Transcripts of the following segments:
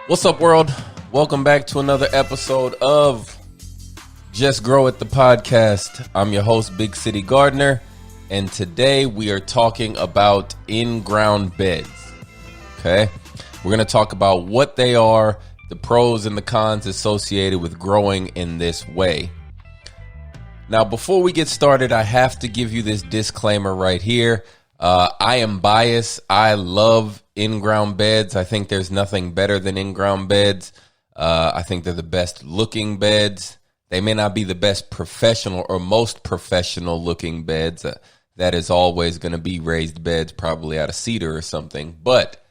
What's up, world? Welcome back to another episode of Just Grow It, the podcast. I'm your host, Big City Gardener, and today we are talking about in-ground beds. Okay? We're going to talk about what they are, the pros and the cons associated with growing in this way. Now, before we get started, I have to give you this disclaimer right here. I am biased. I love in-ground beds. I think there's nothing better than in-ground beds. I think they're the best looking beds. They may not be the best professional or most professional looking beds. That is always going to be raised beds, probably out of cedar or something. But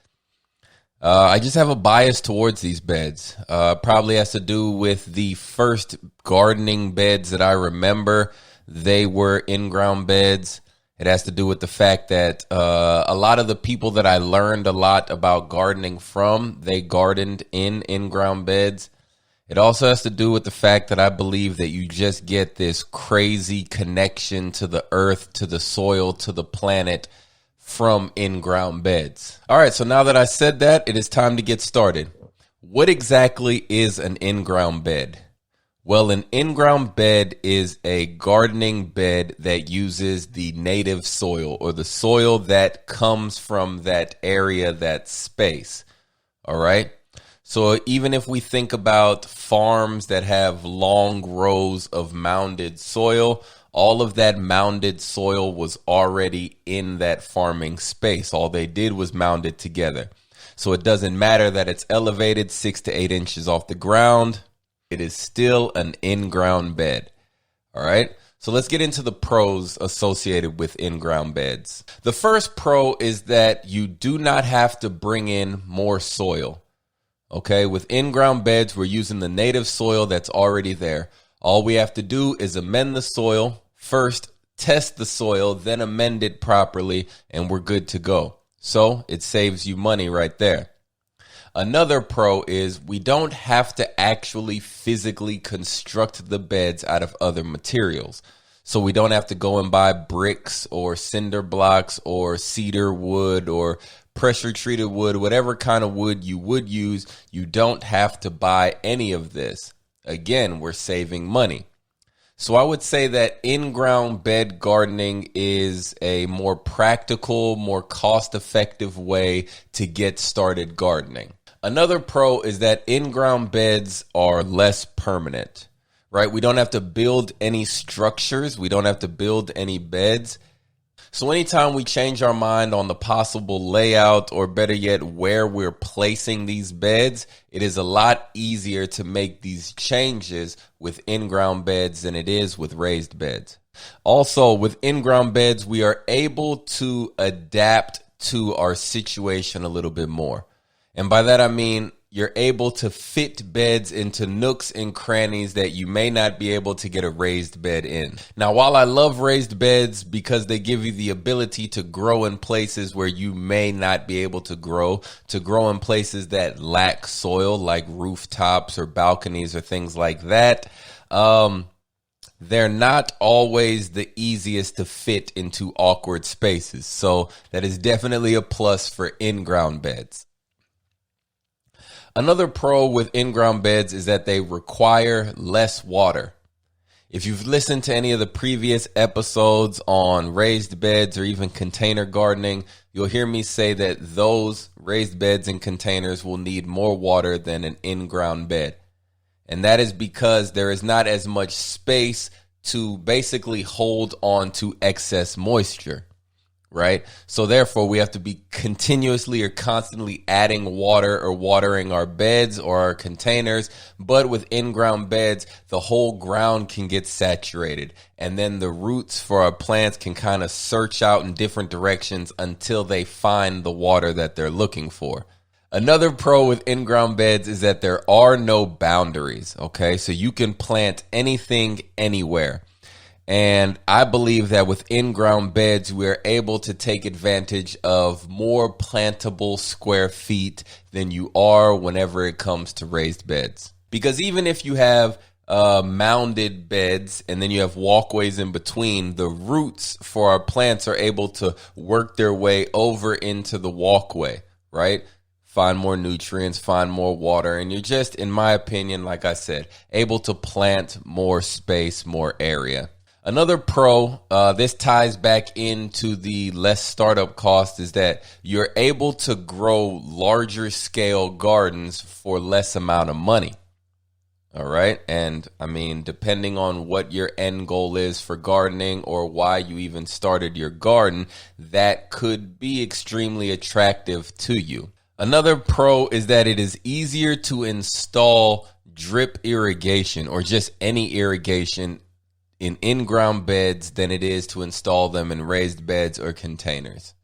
I just have a bias towards these beds. Probably has to do with the first gardening beds that I remember. They were in-ground beds. It has to do with the fact that a lot of the people that I learned a lot about gardening from, they gardened in in-ground beds. It also has to do with the fact that I believe that you just get this crazy connection to the earth, to the soil, to the planet from in-ground beds. All right, so now that I said that, it is time to get started. What exactly is an in-ground bed? Well, an in-ground bed is a gardening bed that uses the native soil or the soil that comes from that area, that space. All right. So even if we think about farms that have long rows of mounded soil, all of that mounded soil was already in that farming space. All they did was mound it together. So it doesn't matter that it's elevated 6 to 8 inches off the ground. It is still an in-ground bed. All right. So let's get into the pros associated with in-ground beds. The first pro is that you do not have to bring in more soil. Okay. With in-ground beds, we're using the native soil that's already there. All we have to do is amend the soil first, test the soil, then amend it properly, and we're good to go. So it saves you money right there. Another pro is we don't have to actually physically construct the beds out of other materials. So we don't have to go and buy bricks or cinder blocks or cedar wood or pressure treated wood, whatever kind of wood you would use. You don't have to buy any of this. Again, we're saving money. So I would say that in-ground bed gardening is a more practical, more cost-effective way to get started gardening. Another pro is that in-ground beds are less permanent, right? We don't have to build any structures. We don't have to build any beds. So anytime we change our mind on the possible layout, or better yet, where we're placing these beds, it is a lot easier to make these changes with in-ground beds than it is with raised beds. Also, with in-ground beds, we are able to adapt to our situation a little bit more. And by that, I mean you're able to fit beds into nooks and crannies that you may not be able to get a raised bed in. Now, while I love raised beds because they give you the ability to grow in places where you may not be able to grow in places that lack soil, like rooftops or balconies or things like that, they're not always the easiest to fit into awkward spaces. So that is definitely a plus for in-ground beds. Another pro with in-ground beds is that they require less water. If you've listened to any of the previous episodes on raised beds or even container gardening, you'll hear me say that those raised beds and containers will need more water than an in-ground bed. And that is because there is not as much space to basically hold on to excess moisture. Right? So therefore, we have to be continuously or constantly adding water or watering our beds or our containers. But with in-ground beds, the whole ground can get saturated. And then the roots for our plants can kind of search out in different directions until they find the water that they're looking for. Another pro with in-ground beds is that there are no boundaries. Okay? So you can plant anything anywhere. And I believe that with in-ground beds, we're able to take advantage of more plantable square feet than you are whenever it comes to raised beds. Because even if you have mounded beds and then you have walkways in between, the roots for our plants are able to work their way over into the walkway, right? find more nutrients, find more water, and you're just, in my opinion, like I said, able to plant more space, more area. Another pro, this ties back into the less startup cost, is that you're able to grow larger scale gardens for less amount of money. All right. And I mean, depending on what your end goal is for gardening or why you even started your garden, that could be extremely attractive to you. Another pro is that it is easier to install drip irrigation or just any irrigation in in-ground beds than it is to install them in raised beds or containers,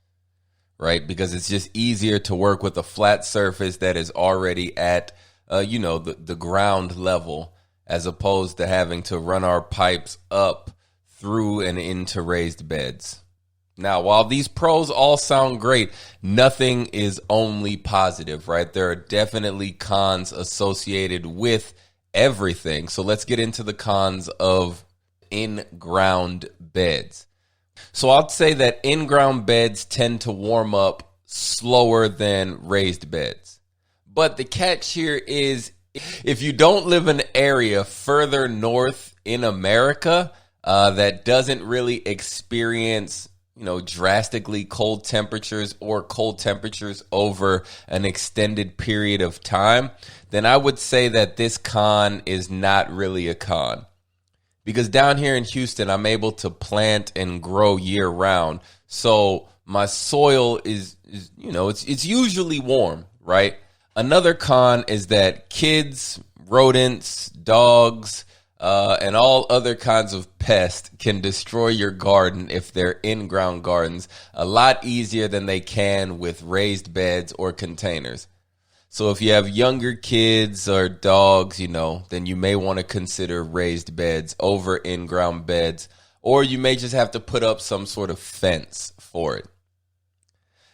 right? Because it's just easier to work with a flat surface that is already at, the ground level, as opposed to having to run our pipes up through and into raised beds. Now, while these pros all sound great, nothing is only positive, right? There are definitely cons associated with everything. So let's get into the cons of in-ground beds. So I'd say that in-ground beds tend to warm up slower than raised beds. But the catch here is, if you don't live in an area further north in America that doesn't really experience drastically cold temperatures or cold temperatures over an extended period of time, then I would say that this con is not really a con. Because down here in Houston, I'm able to plant and grow year round. So my soil is it's usually warm, right? Another con is that kids, rodents, dogs, and all other kinds of pests can destroy your garden if they're in-ground gardens a lot easier than they can with raised beds or containers. So if you have younger kids or dogs, then you may want to consider raised beds over in-ground beds, or you may just have to put up some sort of fence for it.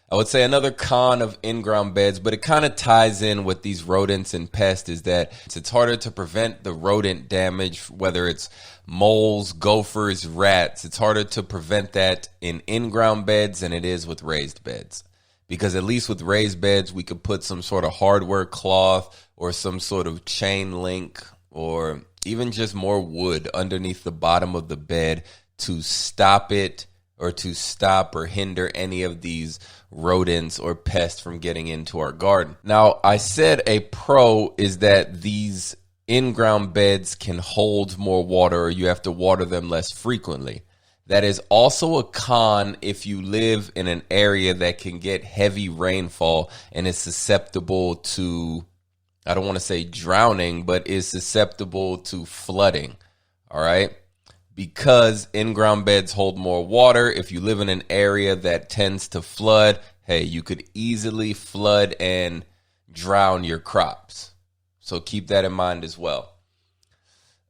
I would say another con of in-ground beds, but it kind of ties in with these rodents and pests, is that it's harder to prevent the rodent damage, whether it's moles, gophers, rats. It's harder to prevent that in in-ground beds than it is with raised beds. Because at least with raised beds, we could put some sort of hardware cloth or some sort of chain link or even just more wood underneath the bottom of the bed to stop it, or to stop or hinder any of these rodents or pests from getting into our garden. Now, I said a pro is that these in-ground beds can hold more water, or you have to water them less frequently. That is also a con if you live in an area that can get heavy rainfall and is susceptible to, I don't want to say drowning, but is susceptible to flooding. All right. Because in-ground beds hold more water, if you live in an area that tends to flood, hey, you could easily flood and drown your crops. So keep that in mind as well.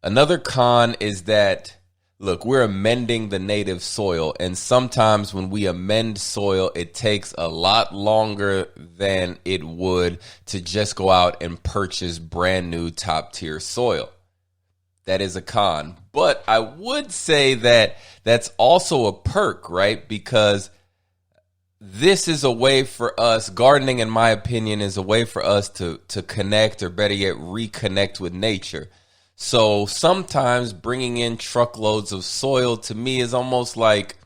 Another con is that, look, we're amending the native soil, and sometimes when we amend soil, it takes a lot longer than it would to just go out and purchase brand new top tier soil. That is a con. But I would say that that's also a perk, right? Because this is a way for us, gardening, in my opinion, is a way for us to connect, or better yet, reconnect with nature. So sometimes bringing in truckloads of soil to me is almost like,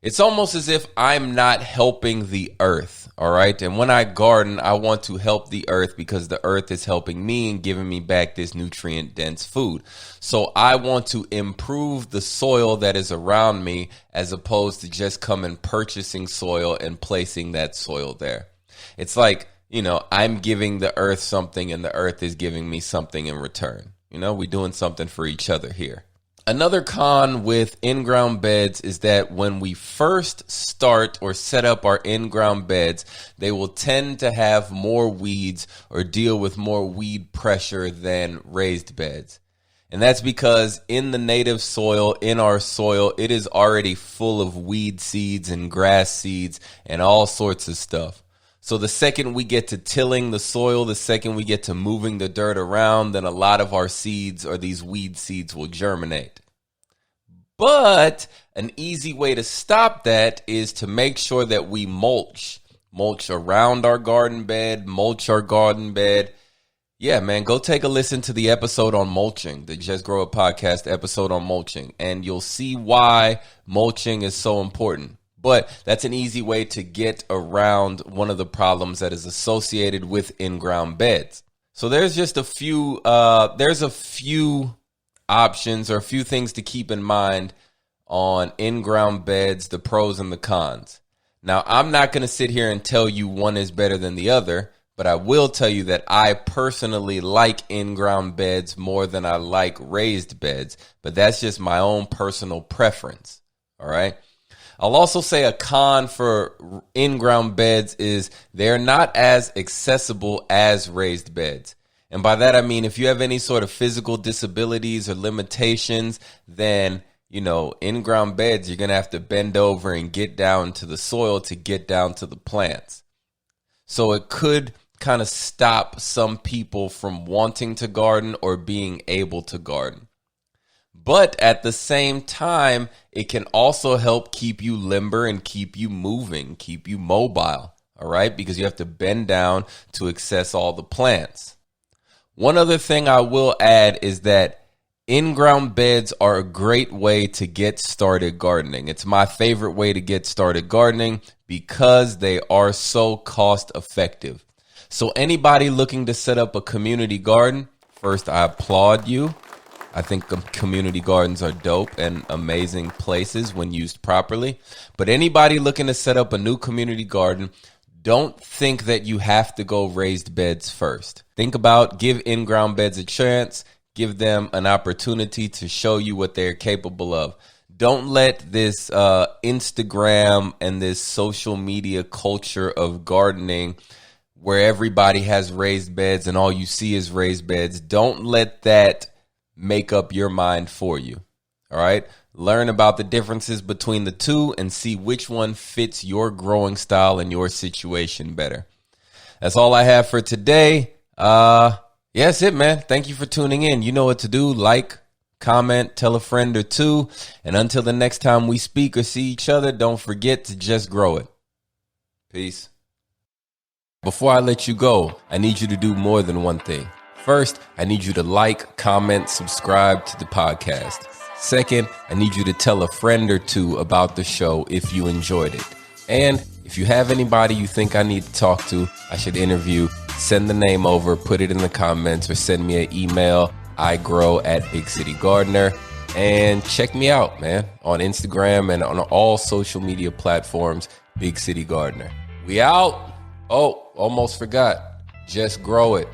it's almost as if I'm not helping the earth. All right. And when I garden, I want to help the earth because the earth is helping me and giving me back this nutrient dense food. So I want to improve the soil that is around me, as opposed to just coming purchasing soil and placing that soil there. It's like, I'm giving the earth something and the earth is giving me something in return. We're doing something for each other here. Another con with in-ground beds is that when we first start or set up our in-ground beds, they will tend to have more weeds or deal with more weed pressure than raised beds. And that's because in the native soil, in our soil, it is already full of weed seeds and grass seeds and all sorts of stuff. So the second we get to tilling the soil, the second we get to moving the dirt around, then a lot of our seeds, or these weed seeds, will germinate. But an easy way to stop that is to make sure that we mulch mulch around our garden bed, mulch our garden bed. Yeah, man, go take a listen to the episode on mulching, the Just Grow It podcast episode on mulching, and you'll see why mulching is so important. But that's an easy way to get around one of the problems that is associated with in-ground beds. So there's just a few options or a few things to keep in mind on in-ground beds, the pros and the cons. Now, I'm not going to sit here and tell you one is better than the other, but I will tell you that I personally like in-ground beds more than I like raised beds, but that's just my own personal preference, all right? I'll also say a con for in-ground beds is they're not as accessible as raised beds. And by that, I mean, if you have any sort of physical disabilities or limitations, then, in-ground beds, you're going to have to bend over and get down to the soil to get down to the plants. So it could kind of stop some people from wanting to garden or being able to garden. But at the same time, it can also help keep you limber and keep you moving, keep you mobile, all right? Because you have to bend down to access all the plants. One other thing I will add is that in-ground beds are a great way to get started gardening. It's my favorite way to get started gardening because they are so cost effective. So anybody looking to set up a community garden, first, I applaud you. I think community gardens are dope and amazing places when used properly. But anybody looking to set up a new community garden, don't think that you have to go raised beds first. Give in-ground beds a chance. Give them an opportunity to show you what they're capable of. Don't let this Instagram and this social media culture of gardening where everybody has raised beds and all you see is raised beds. Don't let that make up your mind for you. All right. Learn about the differences between the two and see which one fits your growing style and your situation better. That's all I have for today. That's it, man. Thank you for tuning in. You know what to do. Like, comment, tell a friend or two. And until the next time we speak or see each other, don't forget to just grow it. Peace. Before I let you go, I need you to do more than one thing. First, I need you to like, comment, subscribe to the podcast. Second, I need you to tell a friend or two about the show if you enjoyed it. And if you have anybody you think I need to talk to, I should interview, send the name over, put it in the comments, or send me an email, igrow@BigCityGardener. And check me out, man, on Instagram and on all social media platforms, Big City Gardener. We out. Oh, almost forgot. Just grow it.